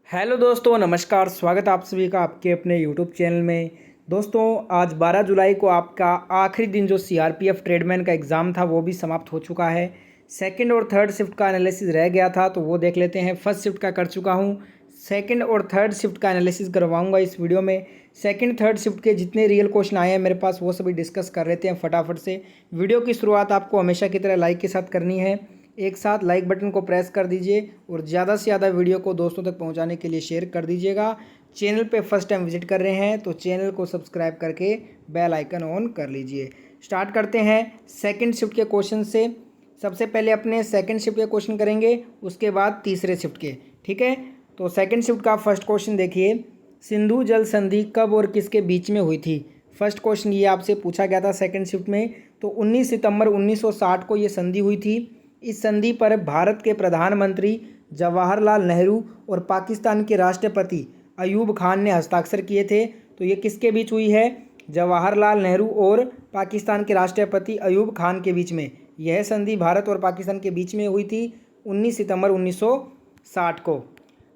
Hello दोस्तों, नमस्कार। स्वागत आप सभी का आपके अपने यूट्यूब चैनल में। दोस्तों, आज 12 जुलाई को आपका आखिरी दिन जो सीआरपीएफ ट्रेडमैन का एग्ज़ाम था वो भी समाप्त हो चुका है। सेकंड और थर्ड शिफ्ट का एनालिसिस रह गया था, तो वो देख लेते हैं। फर्स्ट शिफ्ट का कर चुका हूँ, सेकंड और थर्ड शिफ्ट का एनालिसिस करवाऊँगा इस वीडियो में। सेकंड थर्ड शिफ्ट के जितने रियल क्वेश्चन आए हैं मेरे पास वो सभी डिस्कस कर लेते हैं फटाफट से। वीडियो की शुरुआत आपको हमेशा की तरह लाइक के साथ करनी है। एक साथ लाइक बटन को प्रेस कर दीजिए और ज़्यादा से ज़्यादा वीडियो को दोस्तों तक पहुंचाने के लिए शेयर कर दीजिएगा। चैनल पे फर्स्ट टाइम विजिट कर रहे हैं तो चैनल को सब्सक्राइब करके बेल आइकन ऑन कर लीजिए। स्टार्ट करते हैं सेकंड शिफ्ट के क्वेश्चन से। सबसे पहले अपने सेकंड शिफ्ट के क्वेश्चन करेंगे, उसके बाद तीसरे शिफ्ट के। ठीक है, तो सेकंड शिफ्ट का फर्स्ट क्वेश्चन देखिए। सिंधु जल संधि कब और किसके बीच में हुई थी? फर्स्ट क्वेश्चन ये आपसे पूछा गया था सेकंड शिफ्ट में। तो 19 सितंबर 1960 को ये संधि हुई थी। इस संधि पर भारत के प्रधानमंत्री जवाहरलाल नेहरू और पाकिस्तान के राष्ट्रपति अयूब खान ने हस्ताक्षर किए थे। तो ये किसके बीच हुई है? जवाहरलाल नेहरू और पाकिस्तान के राष्ट्रपति अयूब खान के बीच में। यह संधि भारत और पाकिस्तान के बीच में हुई थी 19 सितंबर 1960 को।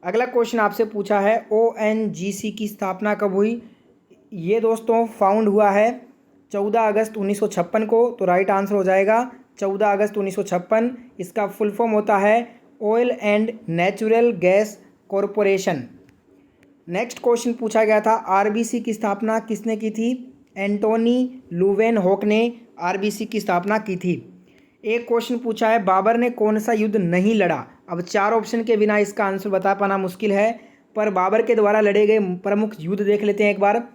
अगला क्वेश्चन आपसे पूछा है, ओएनजीसी की स्थापना कब हुई? ये दोस्तों फाउंड हुआ है 14 अगस्त 1956 को। तो राइट आंसर हो जाएगा 14 अगस्त 1956। इसका फुल फॉर्म होता है oil and natural gas corporation. Next question पूछा गया था, आरबीसी की स्थापना किसने की थी? एंटोनी लुवेनहोक ने आरबीसी की स्थापना की थी। एक क्वेश्चन पूछा है, बाबर ने कौन सा युद्ध नहीं लड़ा? अब चार ऑप्शन के बिना इसका आंसर बता पाना मुश्किल है, पर बाबर के द्वारा लड़े गए प्रमुख युद्ध देख लेते हैं एक बार।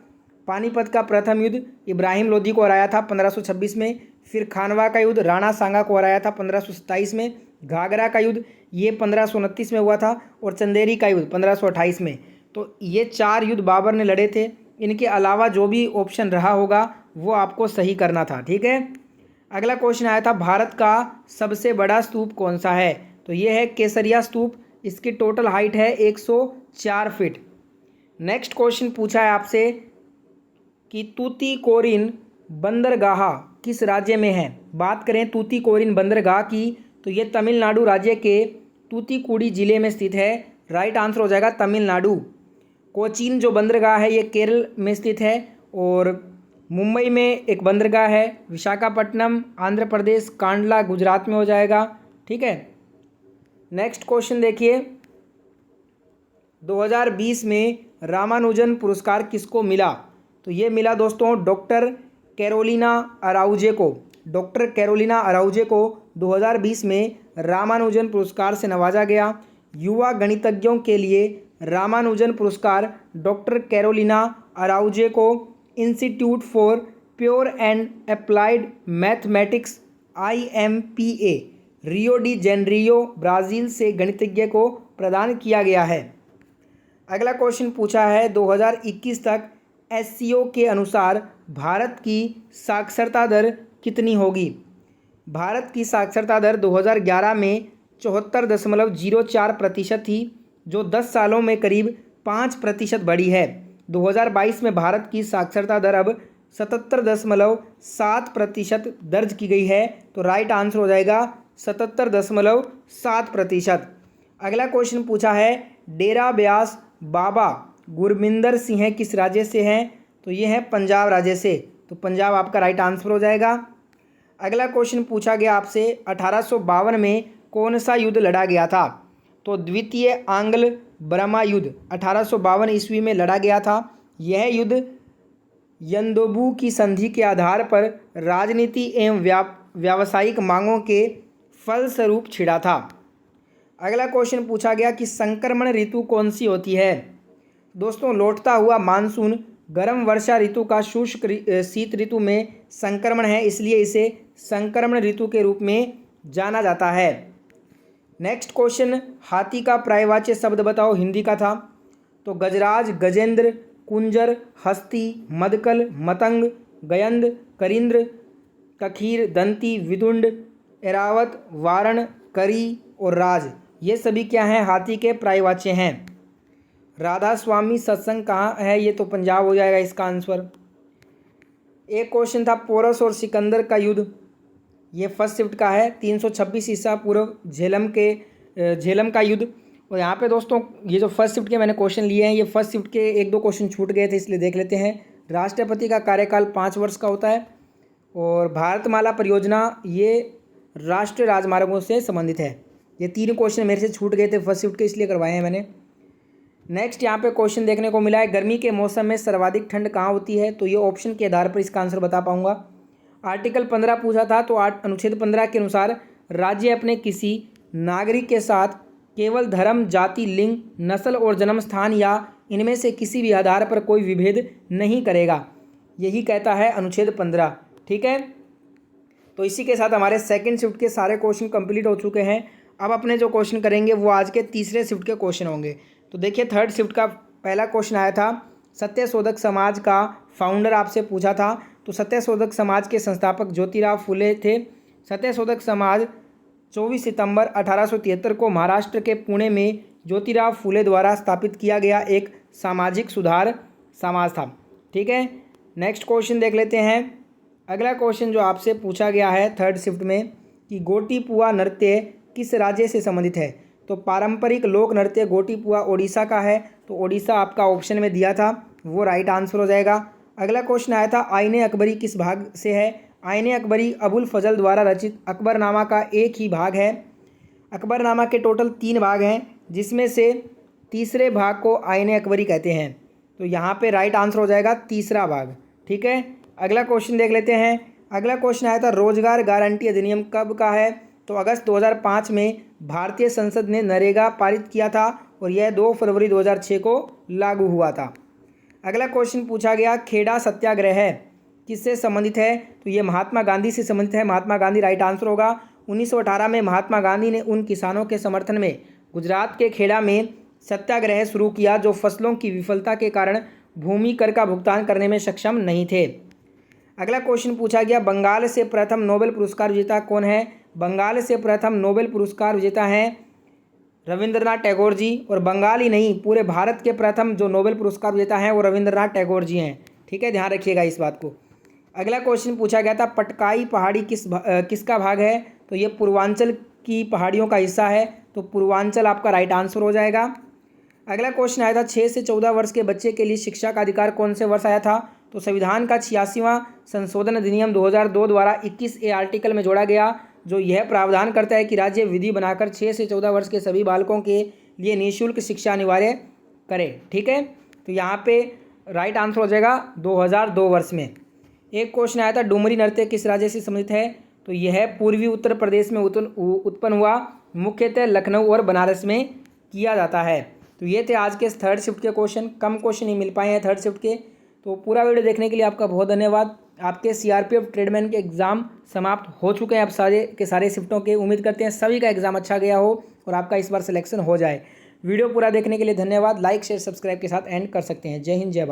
पानीपत का प्रथम युद्ध इब्राहिम लोदी को हराया था 1526 में। फिर खानवा का युद्ध राणा सांगा को हराया था 1527 में। घाघरा का युद्ध ये 1529 में हुआ था और चंदेरी का युद्ध 1528 में। तो ये चार युद्ध बाबर ने लड़े थे। इनके अलावा जो भी ऑप्शन रहा होगा वो आपको सही करना था। ठीक है, अगला क्वेश्चन आया था, भारत का सबसे बड़ा स्तूप कौन सा है? तो ये है केसरिया स्तूप। इसकी टोटल हाइट है 104 फीट। नेक्स्ट क्वेश्चन पूछा है आपसे कि तूतीकोरिन बंदरगाह किस राज्य में है? बात करें तूतीकोरिन बंदरगाह की तो ये तमिलनाडु राज्य के तूतीकुड़ी जिले में स्थित है। राइट आंसर हो जाएगा तमिलनाडु। कोचीन जो बंदरगाह है ये केरल में स्थित है। और मुंबई में एक बंदरगाह है। विशाखापट्टनम आंध्र प्रदेश, कांडला गुजरात में हो जाएगा। ठीक है, नेक्स्ट क्वेश्चन देखिए, 2020 में रामानुजन पुरस्कार किसको मिला? तो ये मिला दोस्तों डॉक्टर कैरोलिना अराउजे को। डॉक्टर कैरोलिना अराउजे को 2020 में रामानुजन पुरस्कार से नवाजा गया। युवा गणितज्ञों के लिए रामानुजन पुरस्कार डॉक्टर कैरोलिना अराउजे को institute for pure and applied mathematics IMPA Rio de Janeiro Brazil से गणितज्ञ को प्रदान किया गया है। अगला क्वेश्चन पूछा है, 2021 तक SCO के अनुसार भारत की साक्षरता दर कितनी होगी? भारत की साक्षरता दर 2011 में 74.04% थी, जो 10 सालों में करीब 5% बढ़ी है। 2022 में भारत की साक्षरता दर अब 77.7% दर्ज की गई है। तो राइट आंसर हो जाएगा 77.7%। अगला क्वेश्चन पूछा है, डेरा ब्यास बाबा गुरमिंदर सिंह किस राज्य से हैं? तो ये है पंजाब राज्य से। तो पंजाब आपका राइट आंसर हो जाएगा। अगला क्वेश्चन पूछा गया आपसे, 1852 में कौन सा युद्ध लड़ा गया था? तो द्वितीय आंग्ल बर्मा युद्ध 1852 ईस्वी में लड़ा गया था। यह युद्ध यंदोबू की संधि के आधार पर राजनीति एवं व्यावसायिक मांगों के फलस्वरूप छिड़ा था। अगला क्वेश्चन पूछा गया कि संक्रमण ऋतु कौन सी होती है? दोस्तों, लौटता हुआ मानसून गर्म वर्षा ऋतु का शुष्क शीत ऋतु में संक्रमण है, इसलिए इसे संक्रमण ऋतु के रूप में जाना जाता है। नेक्स्ट क्वेश्चन, हाथी का पर्यायवाची शब्द बताओ, हिंदी का था। तो गजराज, गजेंद्र, कुंजर, हस्ती, मदकल, मतंग, गयंद, करिंद्र, कखीर, दंती, विदुंड, एरावत, वारण, करी और राज, ये सभी क्या हैं? हाथी के पर्यायवाची हैं। राधा स्वामी सत्संग कहाँ है? ये तो पंजाब हो जाएगा इसका आंसर। एक क्वेश्चन था, पोरस और सिकंदर का युद्ध, ये फर्स्ट शिफ्ट का है। 326 ईसा पूर्व झेलम का युद्ध। तो यहाँ पे दोस्तों ये जो फर्स्ट शिफ्ट के मैंने क्वेश्चन लिए हैं, ये फर्स्ट शिफ्ट के 1-2 क्वेश्चन छूट गए थे, इसलिए देख लेते हैं। राष्ट्रपति का कार्यकाल 5 वर्ष का होता है और भारतमाला परियोजना ये राष्ट्रीय राजमार्गों से संबंधित है। ये 3 क्वेश्चन मेरे से छूट गए थे फर्स्ट शिफ्ट के, इसलिए करवाए हैं मैंने। नेक्स्ट यहाँ पे क्वेश्चन देखने को मिला है, गर्मी के मौसम में सर्वाधिक ठंड कहाँ होती है? तो ये ऑप्शन के आधार पर इसका आंसर बता पाऊंगा। आर्टिकल 15 पूछा था, तो अनुच्छेद 15 के अनुसार राज्य अपने किसी नागरिक के साथ केवल धर्म, जाति, लिंग, नस्ल और जन्म स्थान या इनमें से किसी भी आधार पर कोई विभेद नहीं करेगा, यही कहता है अनुच्छेद 15। ठीक है, तो इसी के साथ हमारे सेकंड शिफ्ट के सारे क्वेश्चन कंप्लीट हो चुके हैं। अब अपने जो क्वेश्चन करेंगे वो आज के तीसरे शिफ्ट के क्वेश्चन होंगे। तो देखिए, थर्ड शिफ्ट का पहला क्वेश्चन आया था, सत्यशोधक समाज का फाउंडर आपसे पूछा था। तो सत्यशोधक समाज के संस्थापक ज्योतिराव फुले थे। सत्यशोधक समाज 24 सितंबर 1873 को महाराष्ट्र के पुणे में ज्योतिराव फुले द्वारा स्थापित किया गया एक सामाजिक सुधार समाज था। ठीक है, नेक्स्ट क्वेश्चन देख लेते हैं। अगला क्वेश्चन जो आपसे पूछा गया है थर्ड शिफ्ट में कि गोटीपुआ नृत्य किस राज्य से संबंधित है? तो पारंपरिक लोक नृत्य गोटीपुआ ओडिशा का है, तो ओडिशा आपका ऑप्शन में दिया था, वो राइट आंसर हो जाएगा। अगला क्वेश्चन आया था, आईने अकबरी किस भाग से है? आईने अकबरी अबुल फजल द्वारा रचित अकबरनामा का एक ही भाग है। अकबरनामा के टोटल 3 भाग हैं, जिसमें से तीसरे भाग को आईने अकबरी कहते हैं, तो यहाँ पे राइट आंसर हो जाएगा तीसरा भाग। ठीक है, अगला क्वेश्चन देख लेते हैं। अगला क्वेश्चन आया था, रोजगार गारंटी अधिनियम कब का है? तो अगस्त 2005 में भारतीय संसद ने नरेगा पारित किया था और यह 2 फरवरी 2006 को लागू हुआ था। अगला क्वेश्चन पूछा गया, खेड़ा सत्याग्रह किससे संबंधित है? तो ये महात्मा गांधी से संबंधित है, महात्मा गांधी राइट आंसर होगा। 1918 में महात्मा गांधी ने उन किसानों के समर्थन में गुजरात के खेड़ा में सत्याग्रह शुरू किया जो फसलों की विफलता के कारण भूमि कर का भुगतान करने में सक्षम नहीं थे। अगला क्वेश्चन पूछा गया, बंगाल से प्रथम नोबेल पुरस्कार विजेता कौन है? बंगाल से प्रथम नोबेल पुरस्कार विजेता हैं रविंद्रनाथ टैगोर जी, और बंगाल ही नहीं पूरे भारत के प्रथम जो नोबेल पुरस्कार विजेता हैं वो रविंद्रनाथ टैगोर जी हैं। ठीक है, ध्यान रखिएगा इस बात को। अगला क्वेश्चन पूछा गया था, पटकाई पहाड़ी किसका भाग है? तो ये पूर्वांचल की पहाड़ियों का हिस्सा है, तो पूर्वांचल आपका राइट आंसर हो जाएगा। अगला क्वेश्चन आया था, 6 से 14 वर्ष के बच्चे के लिए शिक्षा का अधिकार कौन से वर्ष आया था? तो संविधान का 86वां संशोधन अधिनियम 2002 द्वारा 21A आर्टिकल में जोड़ा गया, जो यह प्रावधान करता है कि राज्य विधि बनाकर 6 से 14 वर्ष के सभी बालकों के लिए निःशुल्क शिक्षा अनिवार्य करे। ठीक है, तो यहाँ पे राइट आंसर हो जाएगा 2002 वर्ष में। एक क्वेश्चन आया था, डुमरी नृत्य किस राज्य से संबंधित है? तो यह पूर्वी उत्तर प्रदेश में उत्पन्न हुआ, मुख्यतः लखनऊ और बनारस में किया जाता है। तो ये थे आज के थर्ड शिफ्ट के क्वेश्चन। कम क्वेश्चन ही मिल पाए हैं थर्ड शिफ्ट के। तो पूरा वीडियो देखने के लिए आपका बहुत धन्यवाद। आपके सीआरपीएफ ट्रेडमैन के एग्ज़ाम समाप्त हो चुके हैं अब सारे के सारे शिफ्टों के। उम्मीद करते हैं सभी का एग्ज़ाम अच्छा गया हो और आपका इस बार सिलेक्शन हो जाए। वीडियो पूरा देखने के लिए धन्यवाद। लाइक शेयर सब्सक्राइब के साथ एंड कर सकते हैं। जय हिंद, जय भारत।